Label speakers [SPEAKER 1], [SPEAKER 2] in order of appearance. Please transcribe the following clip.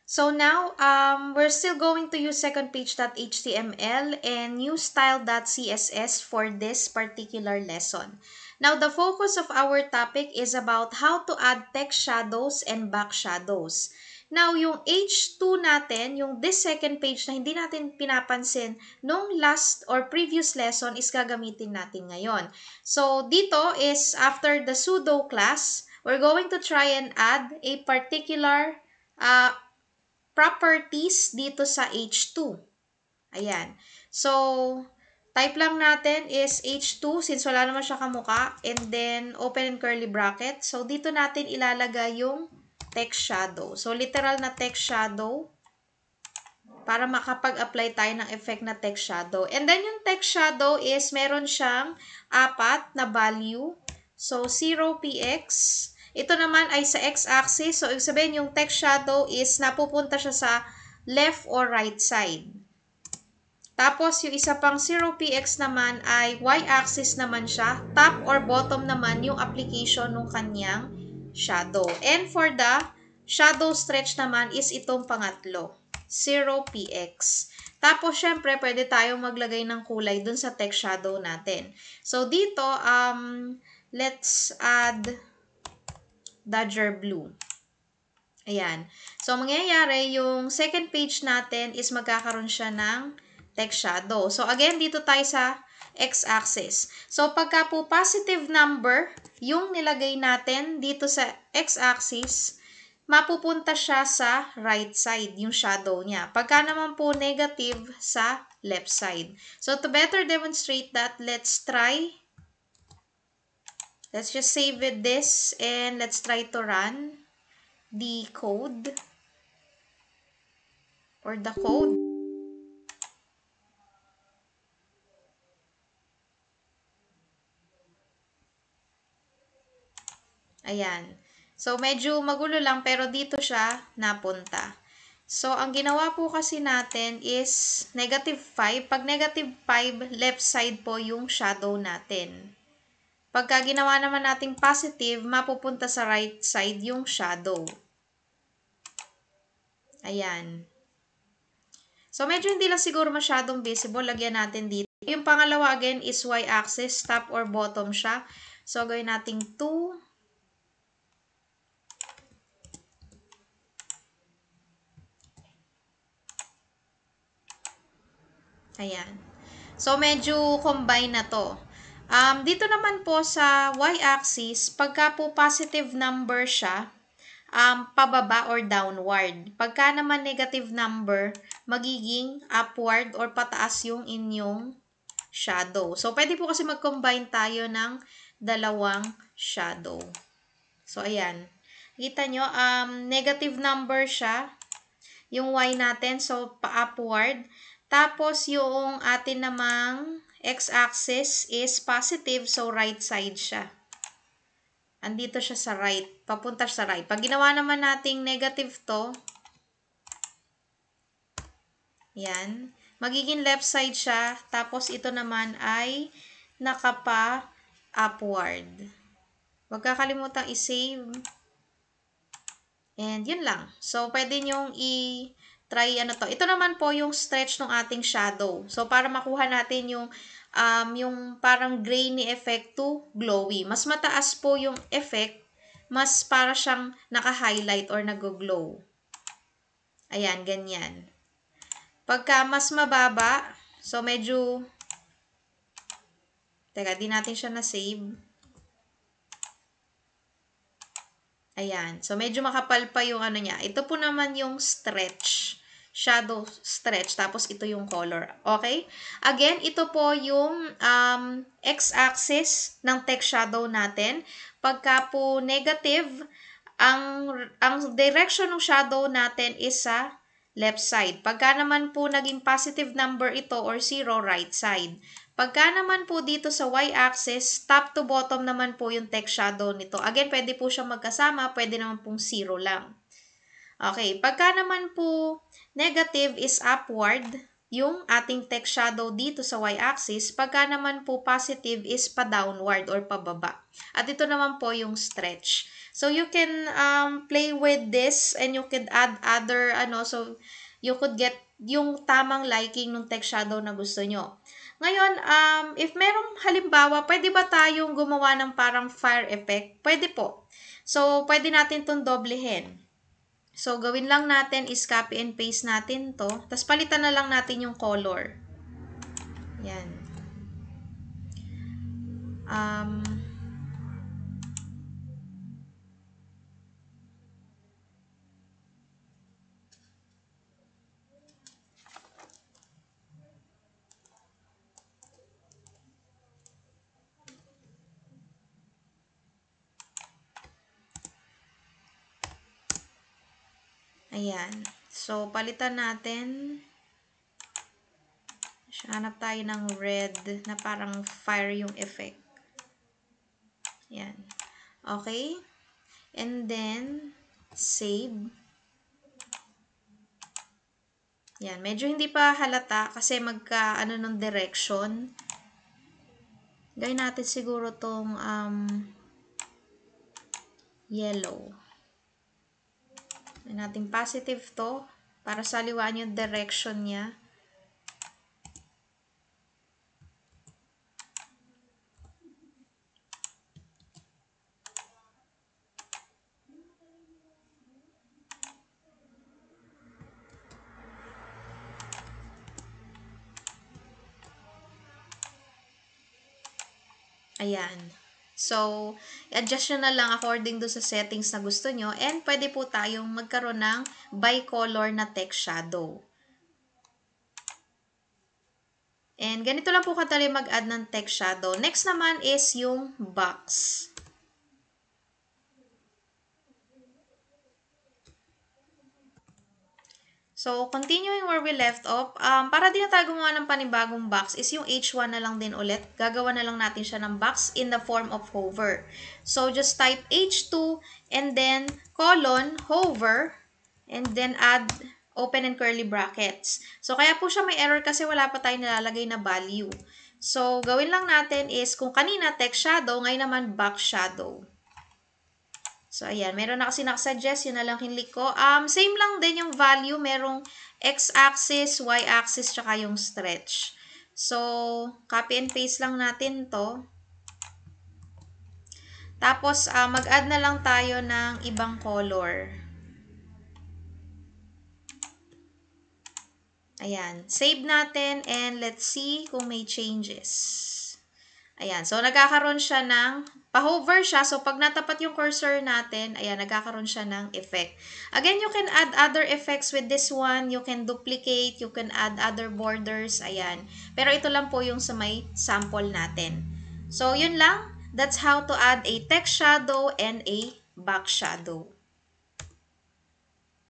[SPEAKER 1] So now, we're still going to use secondpage.html and use style.css for this particular lesson. Now, the focus of our topic is about how to add text shadows and back shadows. Now, yung H2 natin, yung this second page na hindi natin pinapansin nung last or previous lesson is gagamitin natin ngayon. So, dito is after the pseudo class, we're going to try and add a particular properties dito sa H2. Ayan. So, type lang natin is H2 since wala naman siya kamuka. And then, open and curly bracket. So, dito natin ilalagay yung text shadow. So, literal na text shadow para makapag-apply tayo ng effect na text shadow. And then, yung text shadow is meron siyang 4 na value. So, 0px. Ito naman ay sa x-axis. So, ibig sabihin yung text shadow is napupunta siya sa left or right side. Tapos, yung isa pang 0px naman ay y-axis naman siya. Top or bottom naman yung application ng kanyang shadow. And for the shadow stretch naman is itong pangatlo. 0px. Tapos, syempre, pwede tayong maglagay ng kulay dun sa text shadow natin. So, dito, let's add Dodger Blue. Ayan. So, mangyayari, yung second page natin is magkakaroon siya ng text shadow. So, again, dito tayo sa x-axis. So, pagka po positive number, yung nilagay natin dito sa x-axis, mapupunta siya sa right side, yung shadow niya. Pagka naman po negative, sa left side. So, to better demonstrate that, let's just save it this and let's try to run the code or the code. Ayan. So, medyo magulo lang pero dito siya napunta. So, ang ginawa po kasi natin is negative 5. Pag negative 5, left side po yung shadow natin. Pagka ginawa naman nating positive, mapupunta sa right side yung shadow. Ayan. So, medyo hindi lang siguro masyadong visible. Lagyan natin dito. Yung pangalawa again is y-axis, top or bottom siya. So, gawin natin 2. Ayan. So, medyo combine na to. Dito naman po sa y-axis, pagka po positive number siya, pababa or downward. Pagka naman negative number, magiging upward or pataas yung inyong shadow. So, pwede po kasi mag-combine tayo ng dalawang shadow. So, ayan. Kita nyo, negative number siya, yung y natin, so pa-upward. Tapos, yung atin namang x-axis is positive, so right side siya. Andito siya sa right. Papunta sa right. Pag ginawa naman nating negative to, yan, magiging left side siya. Tapos, ito naman ay nakapa-upward. Huwag kakalimutang i-save. And yun lang. So, pwede nyong try ano to. Ito naman po yung stretch ng ating shadow. So, para makuha natin yung parang grainy effect to glowy. Mas mataas po yung effect, mas para siyang naka-highlight or nag-glow. Ayan, ganyan. Pagka mas mababa, so medyo, teka, di natin siya na-save. Ayan. So, medyo makapal pa yung ano niya. Ito po naman yung stretch. Shadow stretch. Tapos, ito yung color. Okay? Again, ito po yung x-axis ng text shadow natin. Pagka po negative, ang direction ng shadow natin is sa left side. Pagka naman po naging positive number ito or 0, right side. Pagka naman po dito sa y-axis, top to bottom naman po yung text shadow nito. Again, pwede po siya magkasama, pwede naman pong 0 lang. Okay, pagka naman po negative is upward, yung ating text shadow dito sa y-axis. Pagka naman po positive is pa-downward or pababa. At ito naman po yung stretch. So, you can play with this and you could add other, so you could get yung tamang liking ng text shadow na gusto nyo. Ngayon, if merong halimbawa, pwede ba tayong gumawa ng parang fire effect? Pwede po. So, pwede natin itong doblehin. So, gawin lang natin is copy and paste natin to. Tapos, palitan na lang natin yung color. Yan. Ayan. So, palitan natin. Hanap tayo ng red na parang fire yung effect. Ayan. Okay. And then, save. Yan. Medyo hindi pa halata kasi magka, ng direction. Gawin natin siguro tong yellow. Gawin natin positive to para saliwaan yung direction niya. Ayan. So, adjust nyo na lang according do sa settings na gusto nyo. And pwede po tayong magkaroon ng bicolor na text shadow. And ganito lang po kadali mag-add ng text shadow. Next naman is yung box. So, continuing where we left off, para din na tayo gumawa ng panibagong box is yung H1 na lang din ulit. Gagawa na lang natin siya ng box in the form of hover. So, just type H2 and then colon, hover, and then add open and curly brackets. So, kaya po siya may error kasi wala pa tayong nilalagay na value. So, gawin lang natin is kung kanina text shadow, ngayon naman box shadow. So, ayan. Meron na kasi nakasuggest. Yun na lang hinlik ko. Same lang din yung value. Merong x-axis, y-axis, tsaka yung stretch. So, copy and paste lang natin to. Tapos, mag-add na lang tayo ng ibang color. Ayan. Save natin and let's see kung may changes. Ayan. So, nagkakaroon siya ng, pa-hover siya. So, pag natapat yung cursor natin, ayan, nagkakaroon siya ng effect. Again, you can add other effects with this one. You can duplicate. You can add other borders. Ayan. Pero ito lang po yung sa may sample natin. So, yun lang. That's how to add a text shadow and a box shadow.